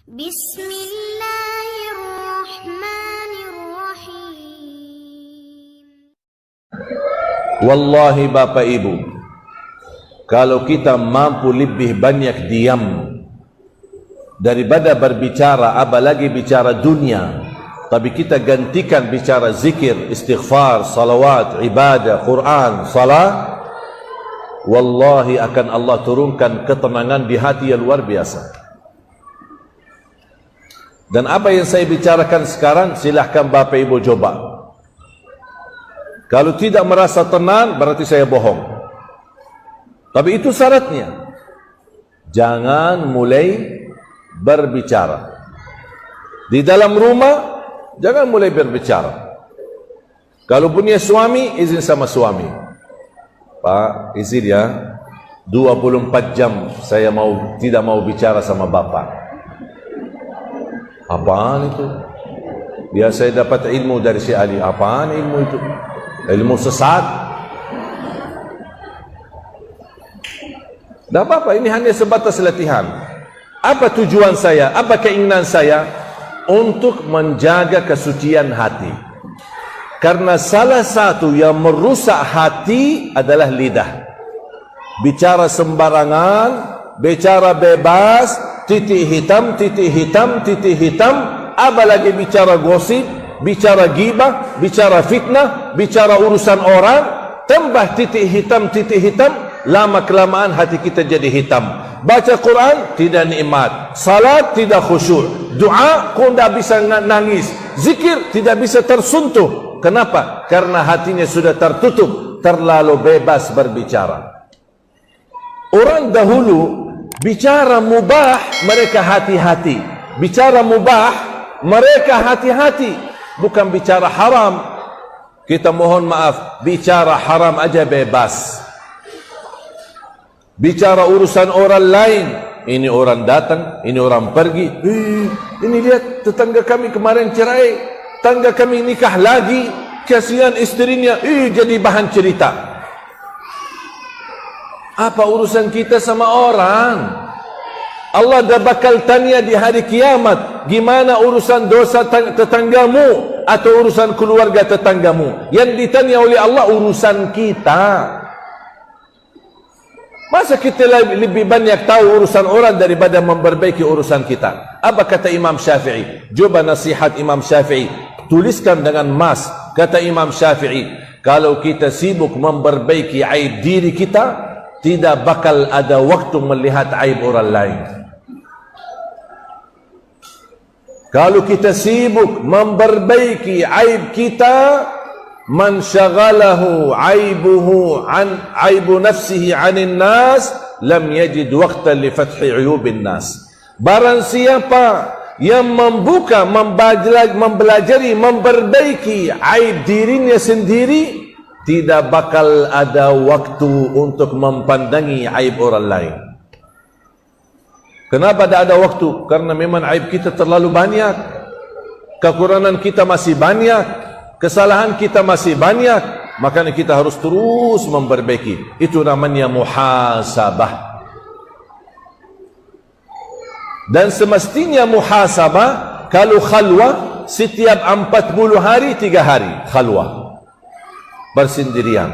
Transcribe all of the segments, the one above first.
Bismillahirrahmanirrahim. Wallahi Bapak Ibu, kalau kita mampu lebih banyak diam daripada berbicara, apalagi bicara dunia, tapi kita gantikan bicara zikir, istighfar, salawat, ibadah, Quran, salat, wallahi akan Allah turunkan ketenangan di hati yang luar biasa. Dan apa yang saya bicarakan sekarang, silahkan Bapak Ibu coba. Kalau tidak merasa tenang, berarti saya bohong. Tapi itu syaratnya. Jangan mulai berbicara. Di dalam rumah, jangan mulai berbicara. Kalau punya suami, izin sama suami. Pak, izin ya, 24 jam saya tidak mau bicara sama Bapak. Apaan itu? Biar saya dapat ilmu dari si Ali. Apaan ilmu itu? Ilmu sesat? Tak apa-apa, ini hanya sebatas latihan. Apa tujuan saya? Apa keinginan saya? Untuk menjaga kesucian hati. Karena salah satu yang merusak hati adalah lidah. Bicara sembarangan, bicara bebas, titik hitam, titik hitam, titik hitam, apalagi bicara gosip, bicara ghibah, bicara fitnah, bicara urusan orang, tambah titik hitam, lama kelamaan hati kita jadi hitam. Baca Quran tidak nikmat, salat tidak khusyuk, doa kau tidak bisa nangis, zikir tidak bisa tersentuh. Kenapa? Karena hatinya sudah tertutup, terlalu bebas berbicara. Orang dahulu bicara mubah, mereka hati-hati. Bicara mubah, mereka hati-hati. Bukan bicara haram. Kita mohon maaf, bicara haram aja bebas. Bicara urusan orang lain, ini orang datang, ini orang pergi. Ini lihat tetangga kami kemarin cerai, tetangga kami nikah lagi, kasihan istrinya, jadi bahan cerita. Apa urusan kita sama orang? Allah dah bakal tanya di hari kiamat, gimana urusan dosa tetanggamu atau urusan keluarga tetanggamu? Yang ditanya oleh Allah urusan kita. Masa kita lebih banyak tahu urusan orang daripada memperbaiki urusan kita? Apa kata Imam Syafi'i? Coba nasihat Imam Syafi'i, tuliskan dengan emas. Kata Imam Syafi'i, kalau kita sibuk memperbaiki aib diri kita, tidak bakal ada waktu melihat aib orang lain. Kalau kita sibuk memperbaiki aib kita, man syaghalahu aibuhu an aibu nafsihi 'anil nas lam yajid waqtan li fathi 'uyubin nas. Barang siapa yang membuka, mempelajari, memperbaiki aib dirinya sendiri, tidak bakal ada waktu untuk mempandangi aib orang lain. Kenapa tidak ada waktu? Karena memang aib kita terlalu banyak, kekurangan kita masih banyak, kesalahan kita masih banyak. Makanya kita harus terus memperbaiki. Itu namanya muhasabah. Dan semestinya muhasabah, kalau khalwah, setiap 40 hari 3 hari khalwah, bersendirian.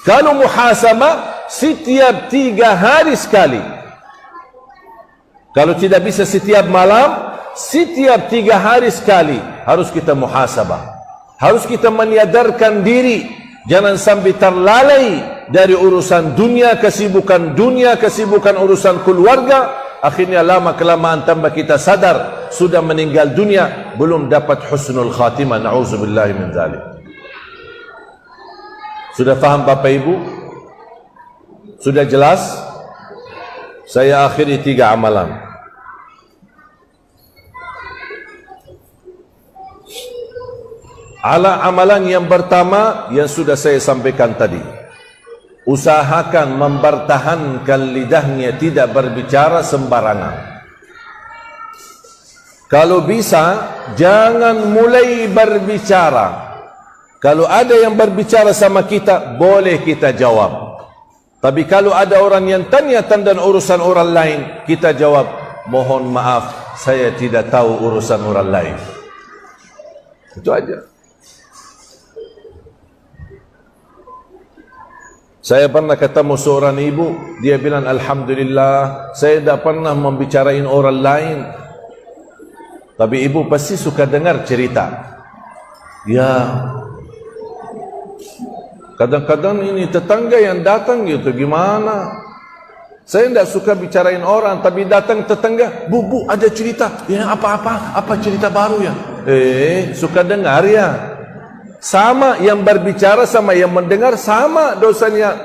Kalau muhasabah, setiap 3 hari sekali. Kalau tidak bisa setiap malam, setiap 3 hari sekali harus kita muhasabah. Harus kita menyadarkan diri, jangan sampai terlalai dari urusan dunia, kesibukan urusan keluarga. Akhirnya lama kelamaan tambah kita sadar sudah meninggal dunia, belum dapat husnul khatimah. Na'udzubillahi min dzalik. Sudah faham Bapak Ibu? Sudah jelas? Saya akhiri 3 amalan. Amalan yang pertama yang sudah saya sampaikan tadi. Usahakan mempertahankan lidahnya, tidak berbicara sembarangan. Kalau bisa, jangan mulai berbicara. Kalau ada yang berbicara sama kita, boleh kita jawab. Tapi kalau ada orang yang tanya tentang urusan orang lain, kita jawab, mohon maaf, saya tidak tahu urusan orang lain. Itu aja. Saya pernah ketemu seorang ibu, dia bilang, alhamdulillah, saya tidak pernah membicarain orang lain. Tapi ibu pasti suka dengar cerita. Ya, kadang-kadang ini tetangga yang datang gitu, gimana? Saya tidak suka bicarain orang, tapi datang tetangga, bu, ada cerita. Ya, apa cerita baru ya? Suka dengar ya. Sama yang berbicara sama yang mendengar sama dosanya.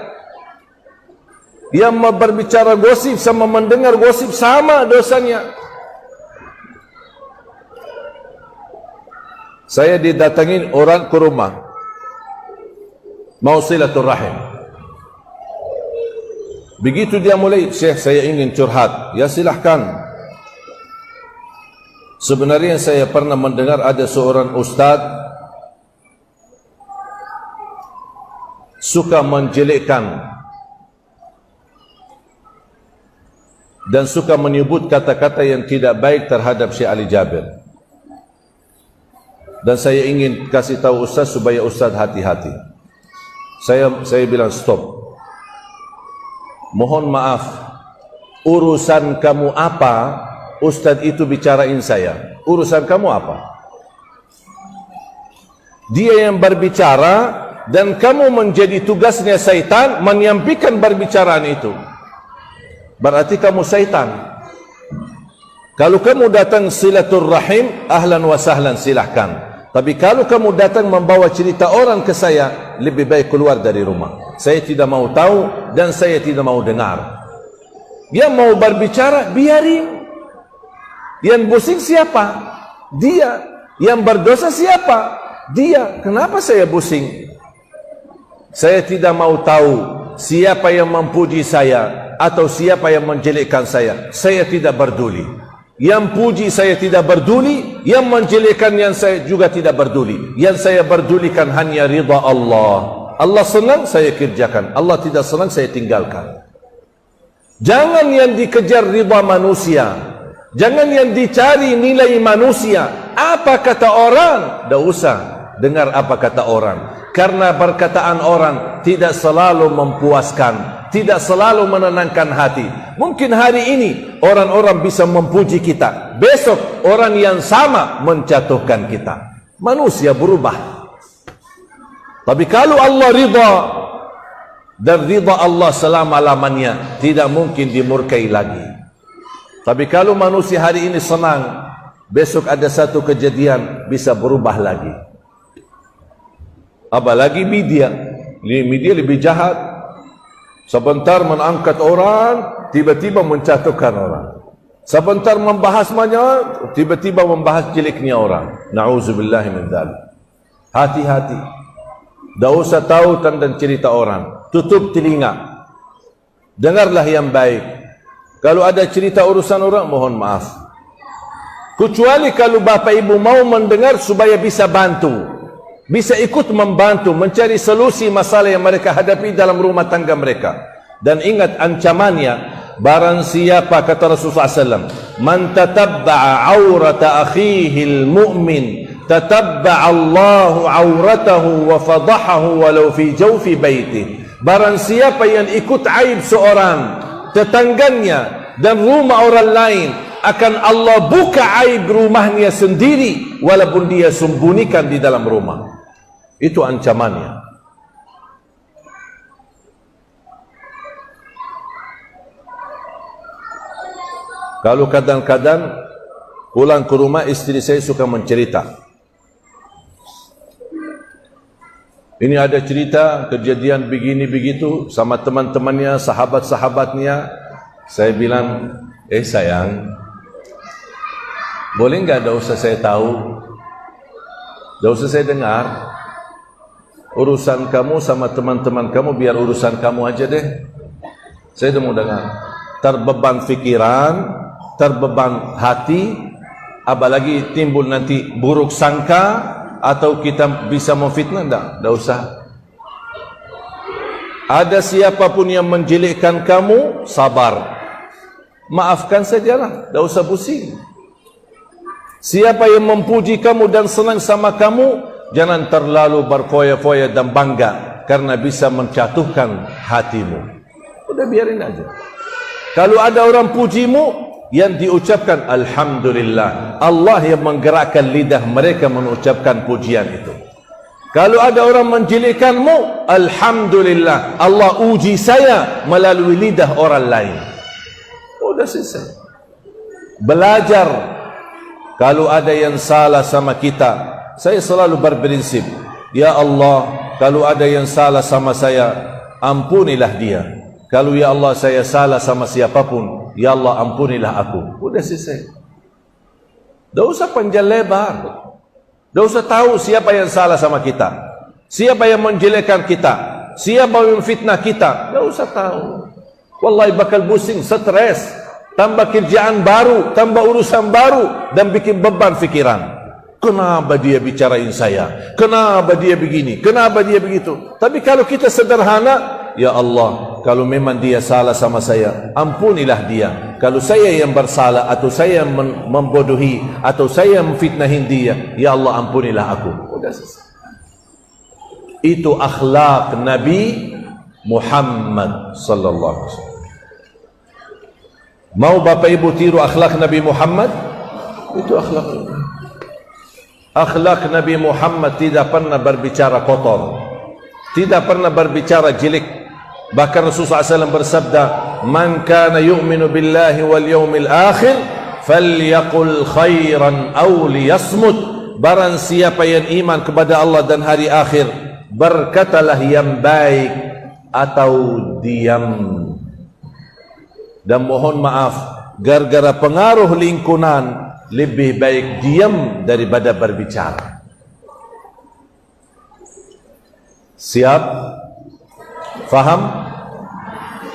Yang berbicara gosip sama mendengar gosip sama dosanya. Saya didatangin orang ke rumah, mau silaturahim. Begitu dia mulai, Syekh saya ingin curhat. Ya silahkan. Sebenarnya saya pernah mendengar ada seorang ustaz suka menjelekkan dan suka menyebut kata-kata yang tidak baik terhadap Syekh Ali Jabir. Dan saya ingin kasih tahu ustaz supaya ustaz hati-hati. Saya bilang stop. Mohon maaf, urusan kamu apa? Ustaz itu bicarain saya. Urusan kamu apa? Dia yang berbicara dan kamu menjadi tugasnya syaitan menyampaikan berbicaraan itu. Berarti kamu syaitan. Kalau kamu datang silaturrahim, ahlan wa sahlan, silahkan. Tapi kalau kamu datang membawa cerita orang ke saya, lebih baik keluar dari rumah. Saya tidak mau tahu dan saya tidak mau dengar. Yang mau berbicara, biarin. Yang pusing siapa? Dia. Yang berdosa siapa? Dia. Kenapa saya pusing? Saya tidak mau tahu siapa yang memuji saya atau siapa yang menjelekkan saya. Saya tidak peduli. Yang puji saya tidak peduli, yang menjelekkan yang saya juga tidak peduli. Yang saya pedulikan hanya ridha Allah. Allah senang, saya kerjakan. Allah tidak senang, saya tinggalkan. Jangan yang dikejar ridha manusia. Jangan yang dicari nilai manusia. Apa kata orang? Tak usah dengar apa kata orang. Karena perkataan orang tidak selalu memuaskan, tidak selalu menenangkan hati. Mungkin hari ini orang-orang bisa memuji kita, besok orang yang sama menjatuhkan kita. Manusia berubah. Tapi kalau Allah ridha, dan ridha Allah selama-lamanya, tidak mungkin dimurkai lagi. Tapi kalau manusia hari ini senang, besok ada satu kejadian bisa berubah lagi. Apalagi media. Media lebih jahat. Sebentar mengangkat orang, tiba-tiba menjatuhkan orang. Sebentar membahas banyak, tiba-tiba membahas jeleknya orang. Na'udzubillahi min dzalik. Hati-hati. Tak usah tahu tentang cerita orang. Tutup telinga. Dengarlah yang baik. Kalau ada cerita urusan orang, mohon maaf. Kecuali kalau bapa ibu mau mendengar supaya bisa bantu. Bisa ikut membantu mencari solusi masalah yang mereka hadapi dalam rumah tangga mereka. Dan ingat ancamannya, barang siapa kata Rasulullah SAW, man tatabba'a awrata akhihil mu'min tatabba'a Allahu awratahu wa fadahahu walau fi jawfi baiti. Barang siapa yang ikut aib seorang, tetangganya dan rumah orang lain, akan Allah buka aib rumahnya sendiri walaupun dia sembunyikan di dalam rumah. Itu ancamannya. Kalau kadang-kadang pulang ke rumah, istri saya suka mencerita, ini ada cerita kejadian begini begitu sama teman-temannya, sahabat-sahabatnya. Saya bilang, sayang, boleh enggak, tak usah saya tahu, tak usah saya dengar. Urusan kamu sama teman-teman kamu, biar urusan kamu aja deh. Saya tidak mau dengar. Terbeban fikiran, terbeban hati, apalagi timbul nanti buruk sangka atau kita bisa memfitnah. Tak usah. Ada siapapun yang menjelekkan kamu, sabar, maafkan sajalah, tak usah pusing. Siapa yang memuji kamu dan senang sama kamu, jangan terlalu berfoya-foya dan bangga, karena bisa menjatuhkan hatimu. Udah biarin aja. Kalau ada orang pujimu, yang diucapkan Alhamdulillah. Allah yang menggerakkan lidah mereka mengucapkan pujian itu. Kalau ada orang menjelekkanmu, Alhamdulillah, Allah uji saya melalui lidah orang lain. Udah selesai. Belajar. Kalau ada yang salah sama kita, saya selalu berprinsip, ya Allah, kalau ada yang salah sama saya, ampunilah dia. Kalau ya Allah saya salah sama siapapun, ya Allah ampunilah aku. Udah selesai. Tidak usah panjang lebar. Tidak usah tahu siapa yang salah sama kita, siapa yang menjelekkan kita, siapa yang fitnah kita. Tidak usah tahu. Wallahi bakal pusing, stres, tambah kerjaan baru, tambah urusan baru, dan bikin beban fikiran. Kenapa dia bicarain saya? Kenapa dia begini? Kenapa dia begitu? Tapi kalau kita sederhana, ya Allah, kalau memang dia salah sama saya, ampunilah dia. Kalau saya yang bersalah, atau saya yang membodohi, atau saya yang memfitnahin dia, ya Allah ampunilah aku. Udah selesai. Itu akhlak Nabi Muhammad sallallahu alaihi wasallam. Mau Bapak Ibu tiru akhlak Nabi Muhammad? Itu akhlak Nabi. Akhlak Nabi Muhammad tidak pernah berbicara kotor, tidak pernah berbicara jelek. Bahkan Rasulullah SAW bersabda, man kana yu'minu billahi wal yawmil akhir falyaqul khairan aw liyasmut. Barang siapa yang iman kepada Allah dan hari akhir, berkatalah yang baik atau diam. Dan mohon maaf, gara-gara pengaruh lingkungan, lebih baik diam daripada berbicara. Siap? Faham?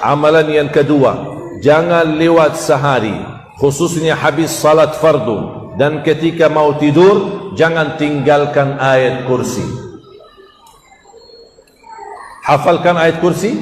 Amalan yang kedua, jangan lewat sehari, khususnya habis salat fardu, dan ketika mau tidur, jangan tinggalkan ayat kursi. Hafalkan ayat kursi.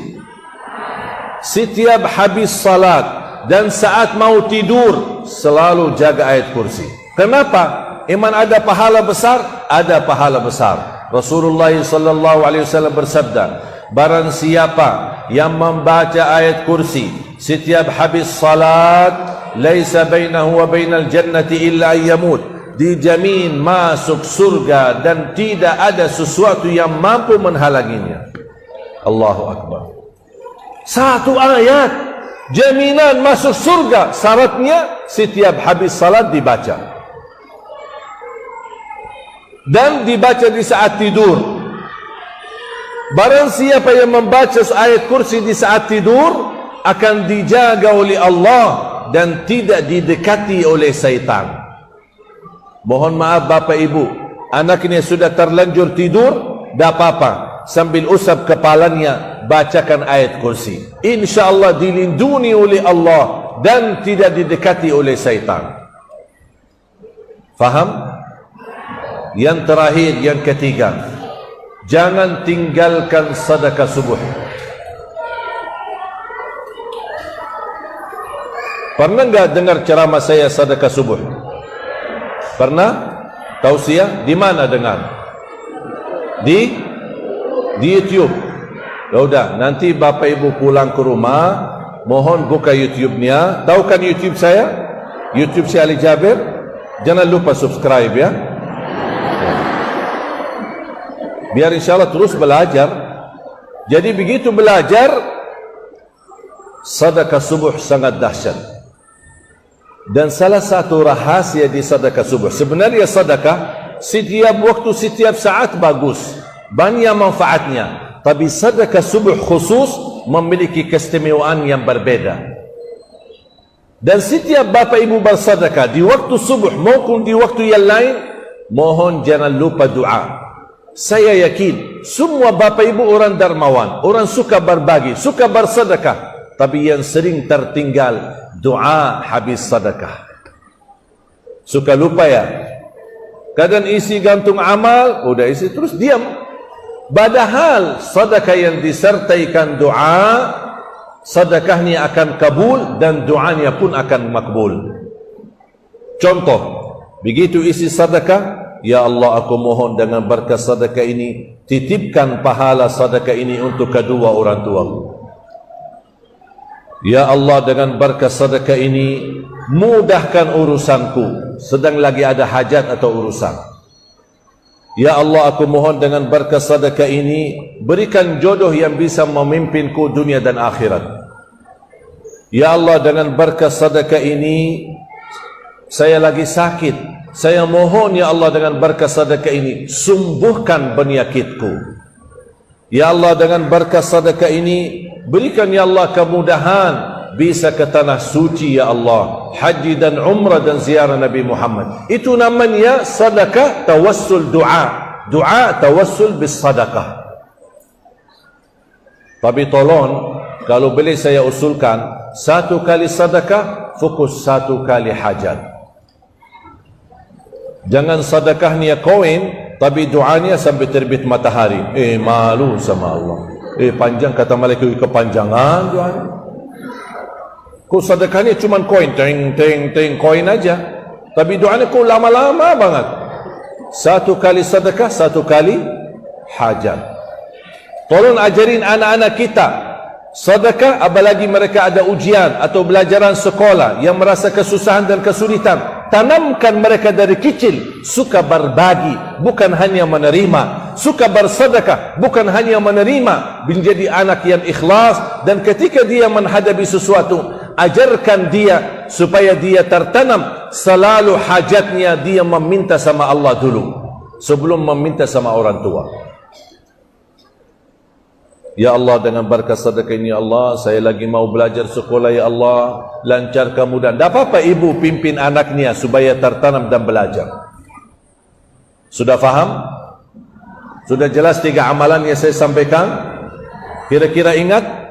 Setiap habis salat dan saat mau tidur, selalu jaga ayat kursi. Kenapa? Iman ada pahala besar? Ada pahala besar. Rasulullah sallallahu alaihi wasallam bersabda, barang siapa yang membaca ayat kursi setiap habis salat, laisa bainahu wa bainal jannati illa ayyamut, dijamin masuk surga dan tidak ada sesuatu yang mampu menghalanginya. Allahu Akbar. Satu ayat jaminan masuk surga, syaratnya setiap habis salat dibaca, dan dibaca di saat tidur. Barang siapa yang membaca ayat kursi di saat tidur, akan dijaga oleh Allah dan tidak didekati oleh syaitan. Mohon maaf Bapak Ibu, anaknya sudah terlanjur tidur, tidak apa-apa, sambil usap kepalanya, bacakan ayat kursi. InsyaAllah dilindungi oleh Allah dan tidak didekati oleh syaitan. Faham? Yang terakhir, yang ketiga, jangan tinggalkan sedekah subuh. Pernah enggak dengar ceramah saya sedekah subuh? Pernah? Tausiah? Di mana dengar? Di YouTube. Ya udah, nanti Bapak Ibu pulang ke rumah, mohon buka YouTube-nya. Tahu kan YouTube saya? YouTube saya Ali Jabir. Jangan lupa subscribe ya. Biar insyaAllah terus belajar. Jadi begitu belajar, sedekah subuh sangat dahsyat. Dan salah satu rahasia di sedekah subuh, sebenarnya sedekah setiap waktu, setiap saat bagus, banyak manfaatnya. Tapi sedekah subuh khusus memiliki keistimewaan yang berbeda. Dan setiap Bapak Ibu bersedekah di waktu subuh maupun di waktu yang lain, mohon jangan lupa doa. Saya yakin semua Bapak Ibu orang dermawan, orang suka berbagi, suka bersedekah. Tapi yang sering tertinggal doa habis sedekah. Suka lupa ya. Kadang isi gantung amal, udah isi terus diam. Padahal sedekah yang disertaikan doa, sedekahnya akan kabul dan doanya pun akan makbul. Contoh, Begitu isi sedekah, ya Allah aku mohon dengan berkat sedekah ini, titipkan pahala sedekah ini untuk kedua orang tuaku. Ya Allah dengan berkat sedekah ini, mudahkan urusanku, sedang lagi ada hajat atau urusan. Ya Allah aku mohon dengan berkat sedekah ini, berikan jodoh yang bisa memimpinku dunia dan akhirat. Ya Allah dengan berkat sedekah ini, saya lagi sakit, saya mohon ya Allah dengan berkat sedekah ini, sembuhkan penyakitku. Ya Allah dengan berkat sedekah ini, berikan ya Allah kemudahan, bisa ke tanah suci ya Allah, haji dan umrah dan ziarah Nabi Muhammad. Itu namanya sedekah tawassul doa. Doa tawassul bis sedekah. Tapi tolong, kalau boleh saya usulkan, satu kali sedekah, fokus satu kali hajat. Jangan sedekahnya koin, tapi doanya sampai terbit matahari. Malu sama Allah. Panjang kata malaikat, kepanjangan doanya. Kau sedekahnya cuma koin, teng koin aja. Tapi doanya kau lama-lama banget. Satu kali sedekah, satu kali hajat. Tolong ajarin anak-anak kita sedekah, apalagi mereka ada ujian atau belajaran sekolah yang merasa kesusahan dan kesulitan. Tanamkan mereka dari kecil suka berbagi, bukan hanya menerima. Suka bersedekah, bukan hanya menerima. Menjadi anak yang ikhlas, dan ketika dia menghadapi sesuatu, ajarkan dia supaya dia tertanam selalu hajatnya dia meminta sama Allah dulu sebelum meminta sama orang tua. Ya Allah dengan berkat sedekah ini ya Allah, saya lagi mau belajar sekolah ya Allah, lancarkan mudah. Tak apa-apa ibu pimpin anaknya supaya tertanam dan belajar. Sudah faham? Sudah jelas 3 amalan yang saya sampaikan? Kira-kira ingat?